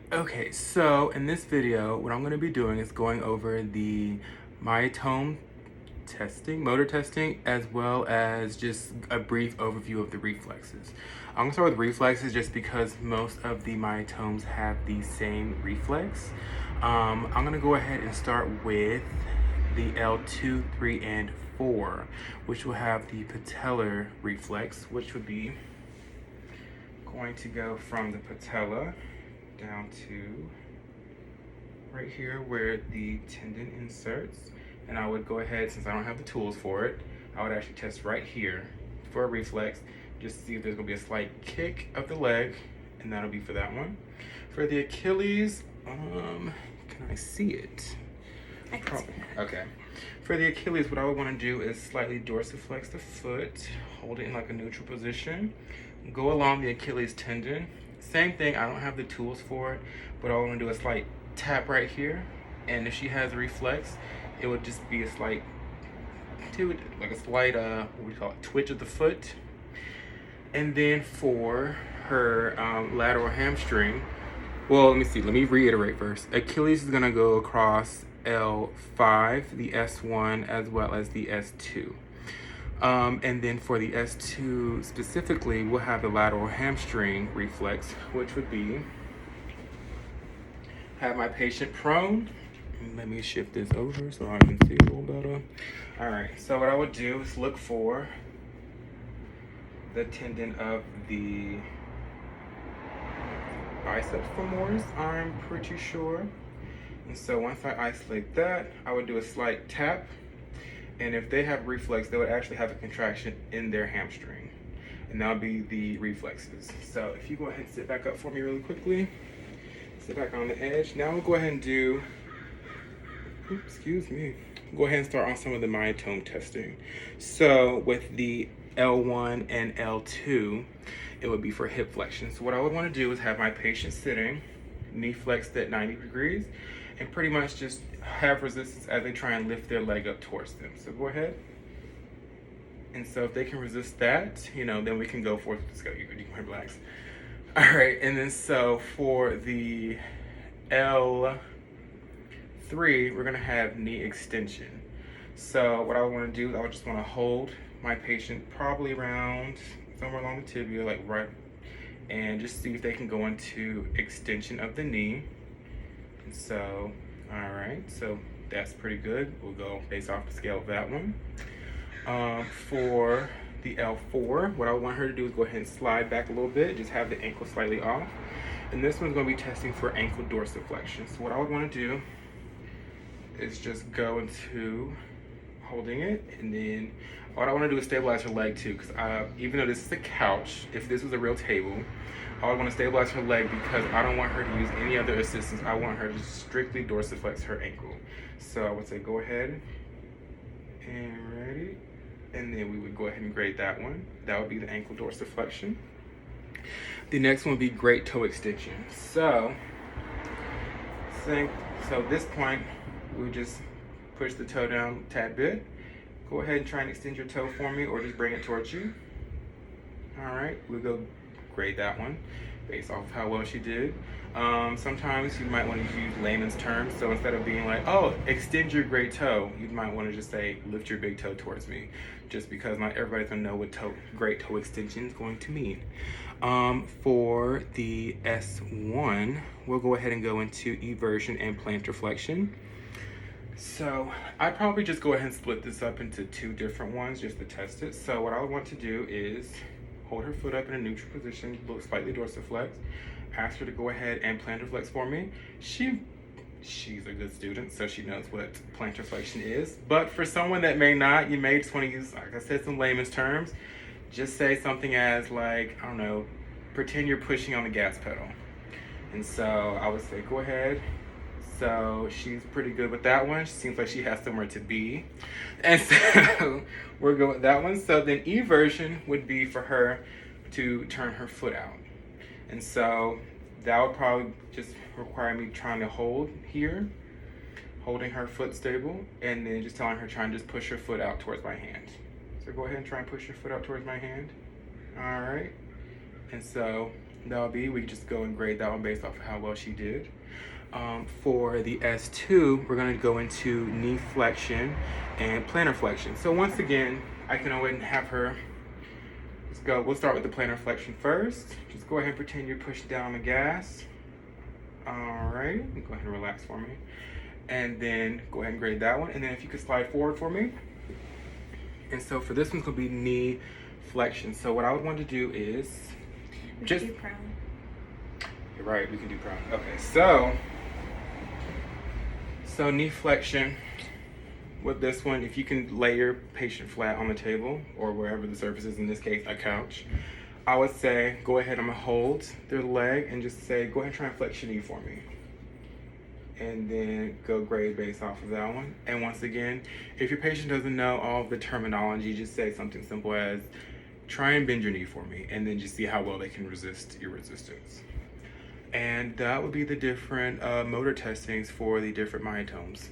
Okay, so in this video, what I'm going to be doing is going over the myotome testing, motor testing, as well as just a brief overview of the reflexes. I'm going to start with reflexes just because most of the myotomes have the same reflex. I'm going to go ahead and start with the L2, 3, and 4, which will have the patellar reflex, which would be going to go from the patella down to right here where the tendon inserts. And I would go ahead, since I don't have the tools for it, I would actually test right here for a reflex, just to see if there's gonna be a slight kick of the leg, and that'll be for that one. For the Achilles, can I see it? I can see it. Okay. For the Achilles, what I would want to do is slightly dorsiflex the foot, hold it in like a neutral position, go along the Achilles tendon. Same thing, I don't have the tools for it, but all I want to do is slight tap right here, and if she has a reflex, it would just be a slight, like a slight, what do you call it, twitch of the foot. And then for her lateral hamstring, well, let me reiterate first. Achilles is gonna go across L5, the S1, as well as the S2. And then for the S2 specifically, we'll have the lateral hamstring reflex, which would be, have my patient prone. Let me shift this over so I can see a little better. All right, so what I would do is look for the tendon of the biceps femoris, I'm pretty sure. And so once I isolate that, I would do a slight tap. And if they have reflex, they would actually have a contraction in their hamstring. And that would be the reflexes. So if you go ahead and sit back up for me really quickly. Sit back on the edge. Now we'll go ahead and do, excuse me. Go ahead and start on some of the myotome testing. So with the L1 and L2, it would be for hip flexion. So what I would want to do is have my patient sitting, knee flexed at 90 degrees, and pretty much just have resistance as they try and lift their leg up towards them. So go ahead. And so if they can resist that, then we can go forth. Let's go, you can relax. All right, and then so for the L3, we're gonna have knee extension. So what I wanna do is I would just wanna hold my patient probably around somewhere along the tibia, like right, and just see if they can go into extension of the knee. And so, all right, so that's pretty good. We'll go based off the scale of that one. For the L4, what I want her to do is go ahead and slide back a little bit, just have the ankle slightly off. And this one's gonna be testing for ankle dorsiflexion. So what I would wanna do is just go into holding it, and then what I wanna do is stabilize her leg too, because even though this is a couch, if this was a real table, I would wanna stabilize her leg because I don't want her to use any other assistance. I want her to strictly dorsiflex her ankle. So I would say go ahead and ready. And then we would go ahead and grade that one. That would be the ankle dorsiflexion. The next one would be great toe extension. So at this point, we would just push the toe down a tad bit. Go ahead and try and extend your toe for me, or just bring it towards you. All right, we'll go grade that one based off of how well she did. Sometimes you might want to use layman's terms. So instead of being like, oh, extend your great toe, you might want to just say, lift your big toe towards me, just because not everybody's gonna know what great toe extension is going to mean. For the S1, we'll go ahead and go into eversion and plantar flexion. So I'd probably just go ahead and split this up into two different ones just to test it. So what I would want to do is hold her foot up in a neutral position, look slightly dorsiflex, ask her to go ahead and plantar flex for me. She's a good student, so she knows what plantar flexion is. But for someone that may not, you may just want to use, like I said, some layman's terms. Just say something as like, I don't know, pretend you're pushing on the gas pedal. And so I would say, go ahead. So she's pretty good with that one. She seems like she has somewhere to be. And so we're good with that one. So then eversion would be for her to turn her foot out. And so that would probably just require me trying to hold here, holding her foot stable, and then just telling her, try and just push her foot out towards my hand. So go ahead and try and push your foot out towards my hand. All right. And so that'll be. We can just go and grade that one based off of how well she did. For the S2, we're going to go into knee flexion and plantar flexion. So once again, I can go ahead and have her, let's go, we'll start with the plantar flexion first. Just go ahead and pretend you're pushing down the gas. All right, go ahead and relax for me. And then go ahead and grade that one. And then if you could slide forward for me. And so for this one's going to be knee flexion. So what I would want to do is just do prone. You're right, we can do prone. Okay, so knee flexion with this one, if you can lay your patient flat on the table or wherever the surface is, in this case a couch, I would say go ahead, I'm gonna hold their leg and just say go ahead and try and flex your knee for me, and then go grade based off of that one. And once again, if your patient doesn't know all of the terminology, just say something simple as try and bend your knee for me, and then just see how well they can resist your resistance. And that would be the different motor testings for the different myotomes.